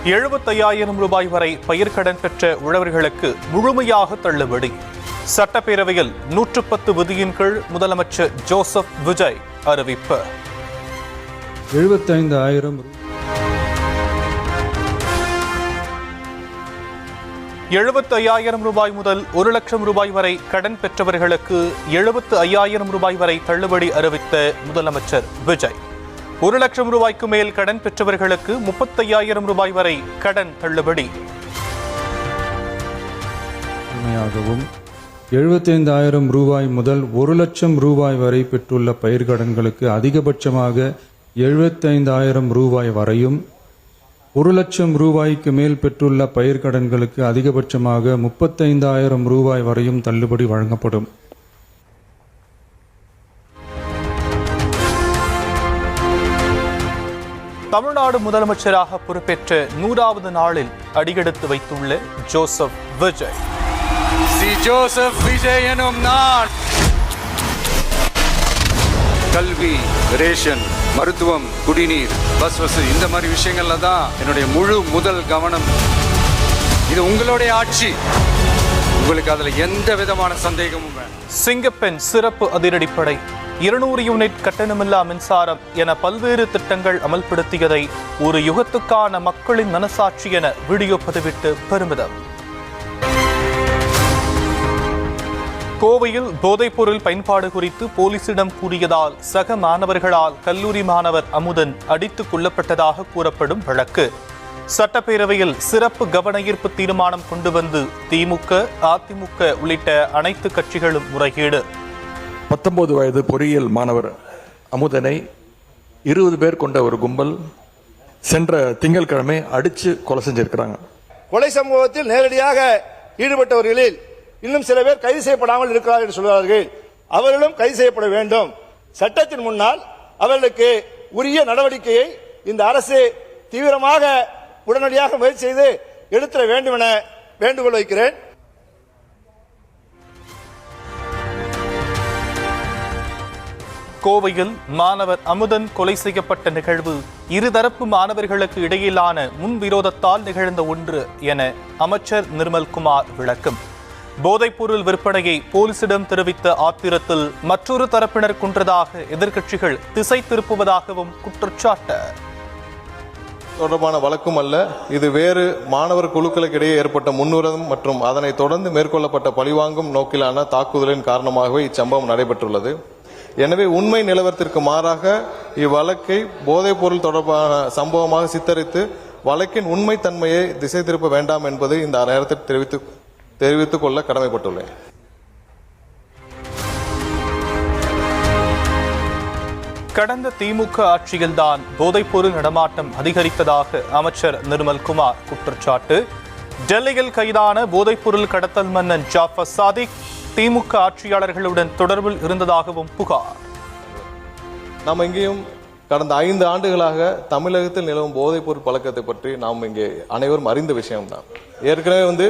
75,000 ரூபாய் வரை பயிர்க்கடன் பெற்ற உழவர்களுக்கு முழுமையாக தள்ளுபடி. சட்டப்பேரவையில் 110 விதியின் கீழ் முதலமைச்சர் ஜோசப் விஜய் அறிவிப்பு. 75,000 ரூபாய் முதல் 1 லட்சம் ரூபாய் வரை கடன் பெற்றவர்களுக்கு 75,000 ரூபாய் வரை தள்ளுபடி அறிவித்த முதலமைச்சர் விஜய். 1 லட்சம் ரூபாய்க்கு மேல் கடன் பெற்றவர்களுக்கு 35,000 ரூபாய் வரை கடன் தள்ளுபடி. 75,000 ரூபாய் முதல் 1 லட்சம் ரூபாய் வரை பெற்றுள்ள பயிர்க்கடன்களுக்கு அதிகபட்சமாக 75,000 ரூபாய் வரையும், 1 லட்சம் ரூபாய்க்கு மேல் பெற்றுள்ள பயிர்க்கடன்களுக்கு அதிகபட்சமாக 35,000 ரூபாய் வரையும் தள்ளுபடி வழங்கப்படும். தமிழ்நாடு முதலமைச்சராக பொறுப்பேற்ற 100வது நாளில் அடியெடுத்து வைத்துள்ள ஜோசப் விஜய். ஜோசப் விஜய் எனும் நான் கல்வி, ரேஷன், மருத்துவம், குடிநீர், பஸ் வசதி, இந்த மாதிரி விஷயங்கள்ல தான் என்னுடைய முதல் கவனம். இது உங்களுடைய ஆட்சி, உங்களுக்கு அதுல எந்த விதமான சந்தேகமும் வேண்டாம். சிங்கப்பெண் சிறப்பு அதிரடிப்படை 200 யூனிட் கட்டணமில்லா மின்சாரம் என பல்வேறு திட்டங்கள் அமல்படுத்தியதை ஒரு யுகத்துக்கான மக்களின் மனசாட்சி என வீடியோ பதிவிட்டு பெருமிதம். கோவையில் போதைப்பொருள் பயன்பாடு குறித்து போலீசிடம் கூறியதால் சக மாணவர்களால் கல்லூரி மாணவர் அமுதன் அடித்துக் கொல்லப்பட்டதாக கூறப்படும் வழக்கு. சட்டப்பேரவையில் சிறப்பு கவன ஈர்ப்பு தீர்மானம் கொண்டு வந்து திமுக, அதிமுக உள்ளிட்ட அனைத்து கட்சிகளும் முறையீடு. 19 வயது பொறியியல் மாணவர் அமுதனை 20 பேர் கொண்ட ஒரு கும்பல் சென்ற திங்கட்கிழமை அடிச்சு கொலை செஞ்சிருக்கிறாங்க. கொலை சம்பவத்தில் நேரடியாக ஈடுபட்டவர்களில் இன்னும் சில பேர் கைது செய்யப்படாமல் இருக்கிறார்கள் என்று சொல்கிறார்கள். அவர்களும் கைது செய்யப்பட வேண்டும். சட்டத்தின் முன்னால் அவர்களுக்கு உரிய நடவடிக்கையை இந்த அரசு தீவிரமாக உடனடியாக முயற்சி செய்து எடுத்துட வேண்டும் என வேண்டுகோள் வைக்கிறேன். கோவையில் மாணவர் அமுதன் கொலை செய்யப்பட்ட நிகழ்வு இருதரப்பு மாணவர்களுக்கு இடையிலான முன்விரோதத்தால் நிகழ்ந்த ஒன்று என அமைச்சர் நிர்மல்குமார் விளக்கம். போதைப்பொருள் விற்பனையை போலீசிடம் தெரிவித்த ஆத்திரத்தில் மற்றொரு தரப்பினர் கொன்றதாக எதிர்க்கட்சிகள் திசை திருப்புவதாகவும் குற்றச்சாட்டு. தொடர்பான வழக்கும் அல்ல, இது வேறு மாணவர் குழுக்களுக்கு இடையே ஏற்பட்ட முன்னுரிதம் மற்றும் அதனை தொடர்ந்து மேற்கொள்ளப்பட்ட பழிவாங்கும் நோக்கிலான தாக்குதலின் காரணமாகவே இச்சம்பவம் நடைபெற்றுள்ளது. எனவே உண்மை நிலவரத்திற்கு மாறாக இவ்வழக்கை போதைப் பொருள் தொடர்பான சம்பவமாக சித்தரித்து வழக்கின் உண்மை தன்மையை திசை திருப்ப வேண்டாம் என்பதை இந்த நேரத்தில் தெரிவித்துக் கொள்ள கடமைப்பட்டுள்ளேன். கடந்த திமுக ஆட்சியில்தான் போதைப்பொருள் நடமாட்டம் அதிகரித்ததாக அமைச்சர் நிர்மல்குமார் குற்றச்சாட்டு. டெல்லியில் கைதான போதைப்பொருள் கடத்தல் மன்னன் ஜாஃபர் சாதிக் திமுக ஆட்சியாளர்களுடன் தொடர்பில் இருந்ததாகவும் புகார். நாம் இங்கேயும் கடந்த 5 ஆண்டுகளாக தமிழகத்தில் நிலவும் போதைப்பொருள் பழக்கத்தை பற்றி நாம் இங்கே அனைவரும் அறிந்த விஷயம்தான். ஏற்கனவே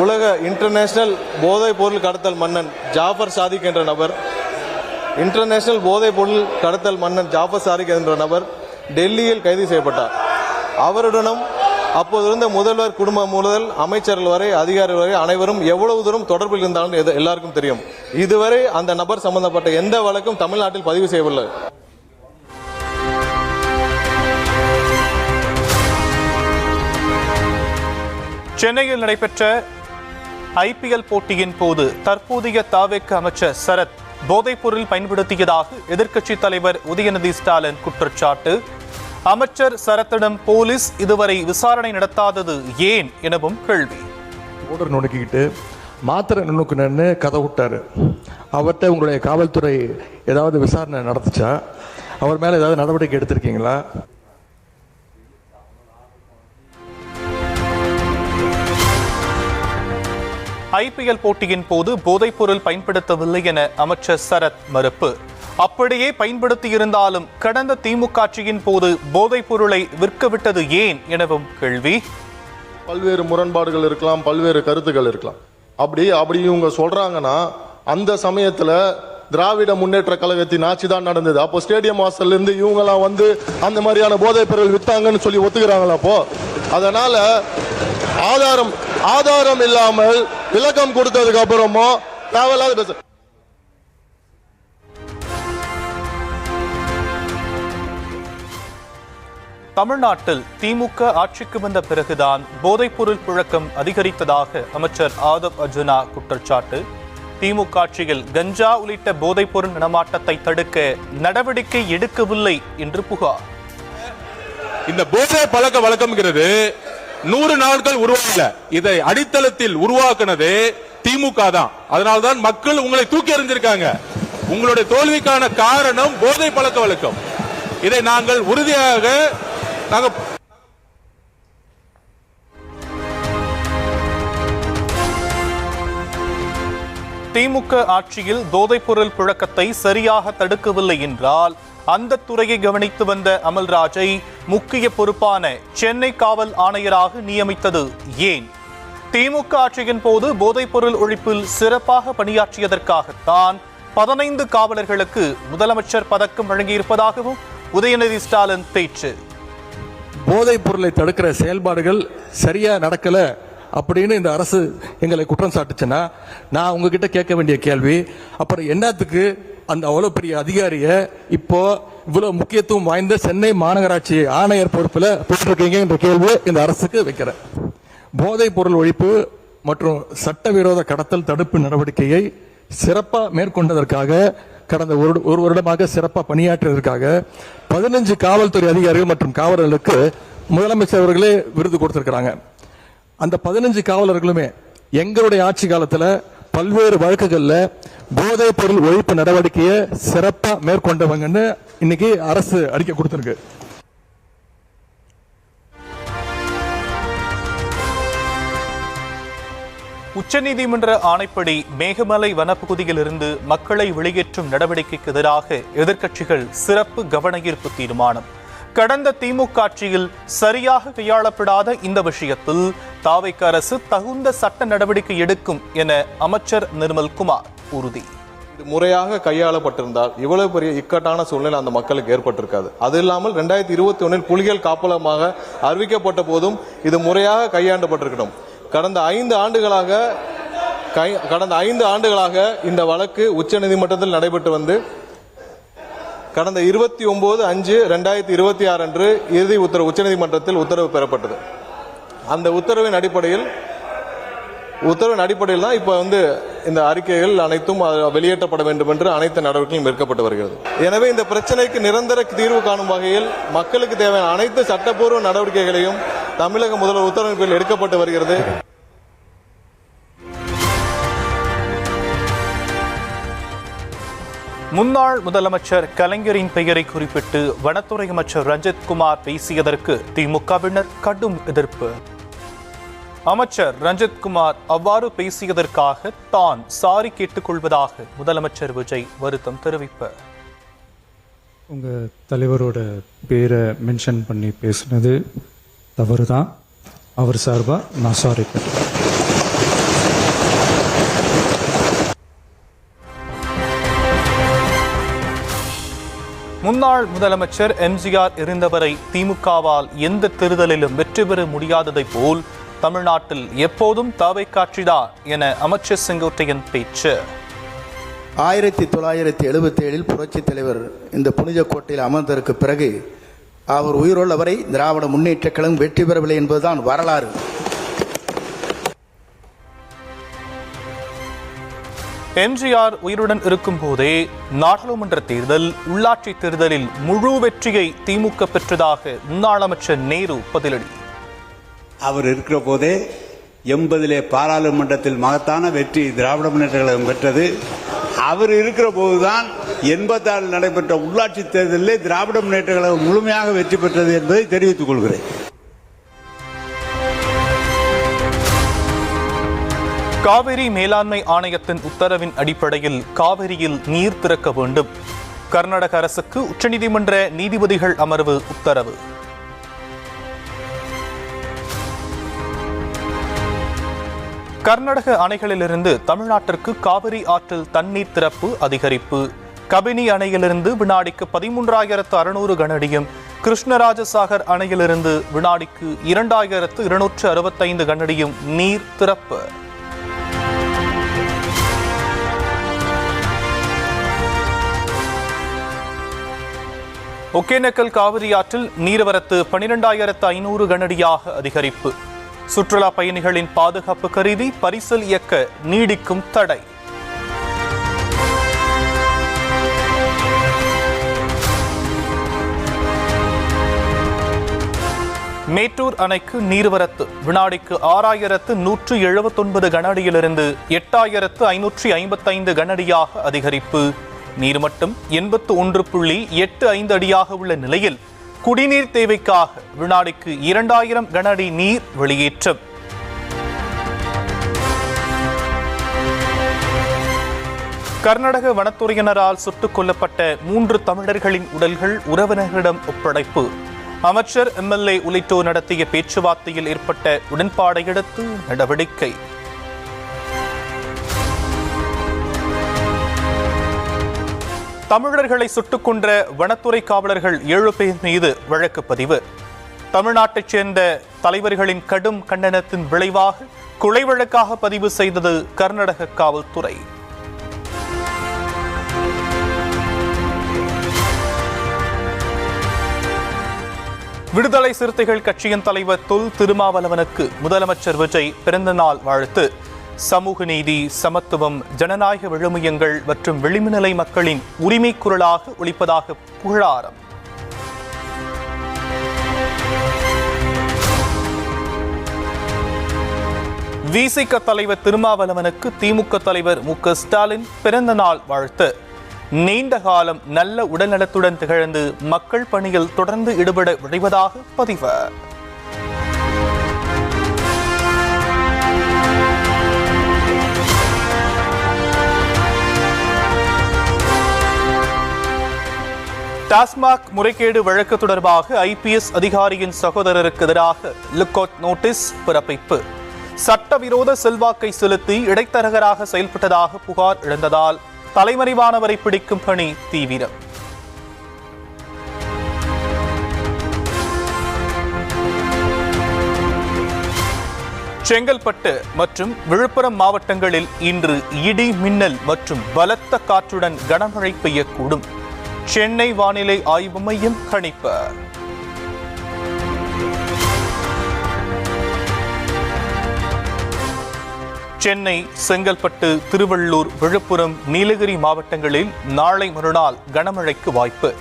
உலக இன்டர்நேஷனல் போதைப் பொருள் கடத்தல் மன்னன் ஜாஃபர் சாதிக் என்ற நபர் டெல்லியில் கைது செய்யப்பட்டார். அவருடனும் அப்போது இருந்த முதல்வர் குடும்பம் முதல் அமைச்சர்கள் வரை அதிகாரிகள் வரை அனைவரும் எவ்வளவு தூரம் தொடர்பில் இருந்தாலும் எல்லாருக்கும் தெரியும். இதுவரை அந்த நபர் சம்பந்தப்பட்ட எந்த வழக்கும் தமிழ்நாட்டில் பதிவு செய்யவில்லை. சென்னையில் நடைபெற்ற IPL போட்டியின் போது தற்போதைய தாவேக அமைச்சர் சரத் போதைப்பொருள் பயன்படுத்தியதாக எதிர்க்கட்சித் தலைவர் உதயநிதி ஸ்டாலின் குற்றச்சாட்டு. அமைச்சர் சரத்திடம் போலீஸ் இதுவரை விசாரணை நடத்தாதது ஏன் எனவும் கேள்வி. ஓடர் நுணுக்கிட்டு மாத்திரை நுணுக்குன்னு கதை விட்டாரு. அவர்கிட்ட உங்களுடைய காவல்துறை ஏதாவது விசாரணை நடத்துச்சா? அவர் மேல ஏதாவது நடவடிக்கை எடுத்திருக்கீங்களா? IPL போட்டியின் போது போதைப்பொருள் பயன்படுத்தவில்லை என அமைச்சர் சரத் மறுப்பு. அப்படியே பயன்படுத்தி இருந்தாலும் கடந்த திமுக ஆட்சியின் போது போதைப் பொருளை விற்கவிட்டது ஏன் எனவும் கேள்வி. பல்வேறு முரண்பாடுகள் இருக்கலாம், பல்வேறு கருத்துக்கள் இருக்கலாம். அப்படி இவங்க சொல்றாங்கன்னா அந்த சமயத்துல திராவிட முன்னேற்ற கழகத்தின் ஆட்சி தான் நடந்தது. அப்போ ஸ்டேடியம் வாசல்ல இருந்து இவங்கெல்லாம் வந்து அந்த மாதிரியான போதைப் பொருள் வித்தாங்கன்னு சொல்லி ஒத்துக்கிறாங்களா? அப்போ அதனால ஆதாரம் இல்லாமல் விளக்கம் கொடுத்ததுக்கு அப்புறமோ தேவையில்லாத தமிழ்நாட்டில் திமுக ஆட்சிக்கு வந்த பிறகுதான் போதைப்பொருள் புழக்கம் அதிகரித்ததாக அமைச்சர் ஆதவ் அர்ஜுனா குற்றச்சாட்டு. திமுக ஆட்சியில் கஞ்சா உள்ளிட்ட போதைப்பொருள் நடமாட்டத்தை தடுக்க நடவடிக்கை எடுக்கவில்லை என்று புகார். இந்த போதை பழக்க வழக்கம்ங்கிறது 100 நாட்கள் உருவாகல, இதை அடித்தளத்தில் உருவாக்குனது திமுக தான். அதனால்தான் மக்கள் உங்களை தூக்கி எறிஞ்சிருக்காங்க. உங்களுடைய தோல்விக்கான காரணம் போதை பழக்க வழக்கம். இதை நாங்கள் உறுதியாக திமுக ஆட்சியில் போதைப்பொருள் புழக்கத்தை சரியாக தடுக்கவில்லை என்றால் அந்த துறையை கவனித்து வந்த அமல்ராஜை முக்கிய பொறுப்பான சென்னை காவல் ஆணையராக நியமித்தது ஏன்? திமுக ஆட்சியின் போது போதைப்பொருள் ஒழிப்பில் சிறப்பாக பணியாற்றியதற்காகத்தான் 15 காவலர்களுக்கு முதலமைச்சர் பதக்கம் வழங்கியிருப்பதாகவும் உதயநிதி ஸ்டாலின் பேச்சு. போதைப் பொருளை தடுக்கிற செயல்பாடுகள் சரியா நடக்கல அப்படின்னு இந்த அரசு எங்களை குற்றம் சாட்டுச்சுன்னா நான் உங்ககிட்ட கேட்க வேண்டிய கேள்வி, அப்புறம் என்னத்துக்கு அந்த அவ்வளவு பெரிய அதிகாரிய இப்போ இவ்வளவு முக்கியத்துவம் வாய்ந்த சென்னை மாநகராட்சி ஆணையர் பொறுப்புல போட்டிருக்கீங்க என்ற கேள்வி இந்த அரசுக்கு வைக்கிறேன். போதைப் பொருள் ஒழிப்பு மற்றும் சட்டவிரோத கடத்தல் தடுப்பு நடவடிக்கையை சிறப்பா மேற்கொண்டதற்காக கடந்த ஒரு வருடமாக சிறப்பாக பணியாற்றியதற்காக 15 காவல்துறை அதிகாரிகள் மற்றும் காவலர்களுக்கு முதலமைச்சர் அவர்களே விருது கொடுத்திருக்கிறாங்க. அந்த 15 காவலர்களுமே எங்களுடைய ஆட்சி காலத்தில் பல்வேறு வழக்குகள்ல போதைப் பொருள் ஒழிப்பு நடவடிக்கையை சிறப்பா மேற்கொண்டவங்கன்னு இன்னைக்கு அரசு அறிக்கை கொடுத்திருக்கு. உச்சநீதிமன்ற ஆணைப்படி மேகமலை வனப்பகுதியில் இருந்து மக்களை வெளியேற்றும் நடவடிக்கைக்கு எதிராக எதிர்க்கட்சிகள் சிறப்பு கவன ஈர்ப்பு தீர்மானம். கடந்த திமுக ஆட்சியில் சரியாக கையாளப்படாத இந்த விஷயத்தில் தாவேக அரசு தகுந்த சட்ட நடவடிக்கை எடுக்கும் என அமைச்சர் நிர்மல்குமார் உறுதி. இது முறையாக கையாளப்பட்டிருந்தால் இவ்வளவு பெரிய இக்கட்டான சூழ்நிலை அந்த மக்களுக்கு ஏற்பட்டிருக்காது. அது இல்லாமல் 2021 புலிகள் காப்பகமாக அறிவிக்கப்பட்ட போதும் இது முறையாக கையாண்டப்பட்டிருக்கணும். கடந்த 5 ஆண்டுகளாக இந்த வழக்கு உச்சநீதிமன்றத்தில் நடைபெற்று வந்து கடந்த 29/5/2026 அன்று இறுதி உத்தரவு உச்சநீதிமன்றத்தில் உத்தரவு பெறப்பட்டது. அந்த உத்தரவின் அடிப்படையில் தான் இப்ப இந்த அறிக்கைகள் அனைத்தும் வெளியேற்றப்பட வேண்டும் என்று அனைத்து நடவடிக்கைகளும் மேற்கொள்ளப்பட்டு வருகிறது. எனவே இந்த பிரச்சனைக்கு நிரந்தர தீர்வு காணும் வகையில் மக்களுக்கு தேவையான அனைத்து சட்டப்பூர்வ நடவடிக்கைகளையும் தமிழக முதல்வர் உத்தரவின் பேரில் எடுக்கப்பட்டு வருகிறது. முன்னாள் முதலமைச்சர் கலைஞரின் பெயரை குறிப்பிட்டு வனத்துறை அமைச்சர் ரஞ்சித் குமார் பேசியதற்கு திமுகவினர் கடும் எதிர்ப்பு. அமைச்சர் ரஞ்சித் குமார் அவ்வாறு பேசியதற்காக தான் சாரி கேட்டுக்கொள்வதாக முதலமைச்சர் விஜய் வருத்தம் தெரிவிப்பார். உங்க தலைவரோட பேரை மென்ஷன் பண்ணி பேசினது தவறுதான். அவர் சார்பா நான் சாரி கேட்டேன். முன்னாள் முதலமைச்சர் எம்ஜிஆர் இருந்தவரை திமுகவால் எந்த தேர்தலிலும் வெற்றி பெற முடியாததை போல் தமிழ்நாட்டில் எப்போதும் தாவேக ஆட்சிதான் என அமைச்சர் செங்கோட்டையன் பேச்சு. 1977 புரட்சித் தலைவர் இந்த புனித கோட்டையில் அமர்ந்ததற்கு பிறகு அவர் உயிருள்ளவரை திராவிட முன்னேற்றக் கழகம் வெற்றி பெறவில்லை என்பதுதான் வரலாறு. எம்ஜிஆர் உயிருடன் இருக்கும் போதே நாடாளுமன்ற தேர்தல், உள்ளாட்சி தேர்தலில் முழு வெற்றியை திமுக பெற்றதாக முன்னாள் அமைச்சர் நேரு பதிலடி. அவர் இருக்கிற போதே 80 பாராளுமன்றத்தில் மகத்தான வெற்றி திராவிட முன்னேற்ற கழகம் பெற்றது. அவர் இருக்கிற போதுதான் 86 நடைபெற்ற உள்ளாட்சி தேர்தலில் திராவிட முன்னேற்ற கழகம் முழுமையாக வெற்றி பெற்றது என்பதை தெரிவித்துக் கொள்கிறேன். காவிரி மேலாண்மை ஆணையத்தின் உத்தரவின் அடிப்படையில் காவிரியில் நீர் திறக்க வேண்டும். கர்நாடக அரசுக்கு உச்சநீதிமன்ற நீதிபதிகள் அமர்வு உத்தரவு. கர்நாடக அணைகளிலிருந்து தமிழ்நாட்டிற்கு காவிரி ஆற்றில் தண்ணீர் திறப்பு அதிகரிப்பு. கபினி அணையிலிருந்து வினாடிக்கு 13,600 கனஅடியும், கிருஷ்ணராஜசாகர் அணையிலிருந்து வினாடிக்கு 2,265 கனஅடியும் நீர் திறப்பு. ஒகேனக்கல் காவிரி ஆற்றில் நீர்வரத்து 12,500 கனஅடியாக அதிகரிப்பு. சுற்றுலா பயணிகளின் பாதுகாப்பு கருதி பரிசல் இயக்க நீடிக்கும் தடை. மேட்டூர் அணைக்கு நீர்வரத்து வினாடிக்கு 6,179 கனஅடியிலிருந்து 8,555 கனஅடியாக அதிகரிப்பு. நீர்மட்டம் 81.85 அடியாக உள்ள நிலையில் குடிநீர் தேவைக்காக வினாடிக்கு 2,000 கனஅடி நீர் வெளியேற்றம். கர்நாடக வனத்துறையினரால் சுட்டுக் கொல்லப்பட்ட 3 தமிழர்களின் உடல்கள் உறவினர்களிடம் ஒப்படைப்பு. அமைச்சர், எம்எல்ஏ உள்ளிட்டோர் நடத்திய பேச்சுவார்த்தையில் ஏற்பட்ட உடன்பாடை அடுத்து நடவடிக்கை. தமிழர்களை சுட்டுக் கொன்ற வனத்துறை காவலர்கள் 7 பேர் மீது வழக்கு பதிவு. தமிழ்நாட்டைச் சேர்ந்த தலைவர்களின் கடும் கண்டனத்தின் விளைவாக கொலை வழக்காக பதிவு செய்தது கர்நாடக காவல்துறை. விடுதலை சிறுத்தைகள் கட்சியின் தலைவர் தொல் திருமாவளவனுக்கு முதலமைச்சர் விஜய் பிறந்தநாள் வாழ்த்து. சமூக நீதி, சமத்துவம், ஜனநாயக விழுமியங்கள் மற்றும் விளிம்புநிலை மக்களின் உரிமை குரலாக ஒலிப்பதாக புகழாரம். விசிக தலைவர் திருமாவளவனுக்கு திமுக தலைவர் மு.க. ஸ்டாலின் பிறந்த நாள் வாழ்த்து. நீண்ட காலம் நல்ல உடல்நலத்துடன் திகழ்ந்து மக்கள் பணியில் தொடர்ந்து ஈடுபட விழைவதாக பதிவு. டாஸ்மாக் முறைகேடு வழக்கு தொடர்பாக IPS அதிகாரியின் சகோதரருக்கு எதிராக லுக் அவுட் நோட்டீஸ் பிறப்பிப்பு. சட்டவிரோத செல்வாக்கை செலுத்தி இடைத்தரகராக செயல்பட்டதாக புகார் எழுந்ததால் தலைமறைவானவரை பிடிக்கும் பணி தீவிரம். செங்கல்பட்டு மற்றும் விழுப்புரம் மாவட்டங்களில் இன்று இடி, மின்னல் மற்றும் பலத்த காற்றுடன் கனமழை பெய்யக்கூடும். சென்னை வானிலை ஆய்வு மையம் கணிப்பு. சென்னை, செங்கல்பட்டு, திருவள்ளூர், விழுப்புரம், நீலகிரி மாவட்டங்களில் நாளை மறுநாள் கனமழைக்கு வாய்ப்பு.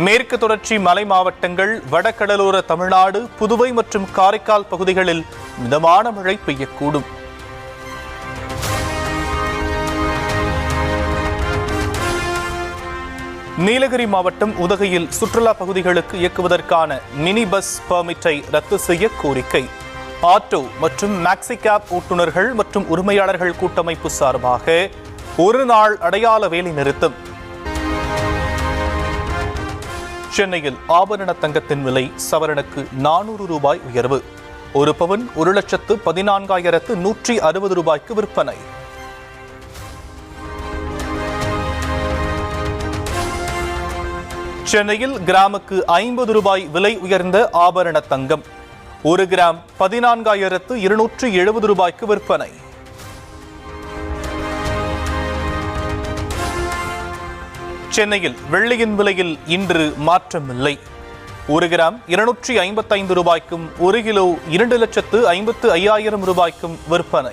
மேற்கு தொடர்ச்சி மலை மாவட்டங்கள், வடகடலோர தமிழ்நாடு, புதுவை மற்றும் காரைக்கால் பகுதிகளில் மிதமான மழை பெய்யக்கூடும். நீலகிரி மாவட்டம் உதகையில் சுற்றுலா பகுதிகளுக்கு இயக்குவதற்கான மினி பஸ் பெர்மிட்டை ரத்து செய்ய கோரிக்கை. ஆட்டோ மற்றும் மேக்ஸி கேப் ஓட்டுநர்கள் மற்றும் உரிமையாளர்கள் கூட்டமைப்பு சார்பாக ஒரு நாள் அடையாள வேலை நிறுத்தம். சென்னையில் ஆபரண தங்கத்தின் விலை சவரனுக்கு 400 ரூபாய் உயர்வு. ஒரு பவுன் 1,14,160 ரூபாய்க்கு விற்பனை. சென்னையில் கிராமுக்கு 50 ரூபாய் விலை உயர்ந்த ஆபரண தங்கம். 1 கிராம் 14,270 ரூபாய்க்கு விற்பனை. சென்னையில் வெள்ளியின் விலையில் இன்று மாற்றமில்லை. 1 கிராம் 255 ரூபாய்க்கும் 1 கிலோ 2,55,000 ரூபாய்க்கும் விற்பனை.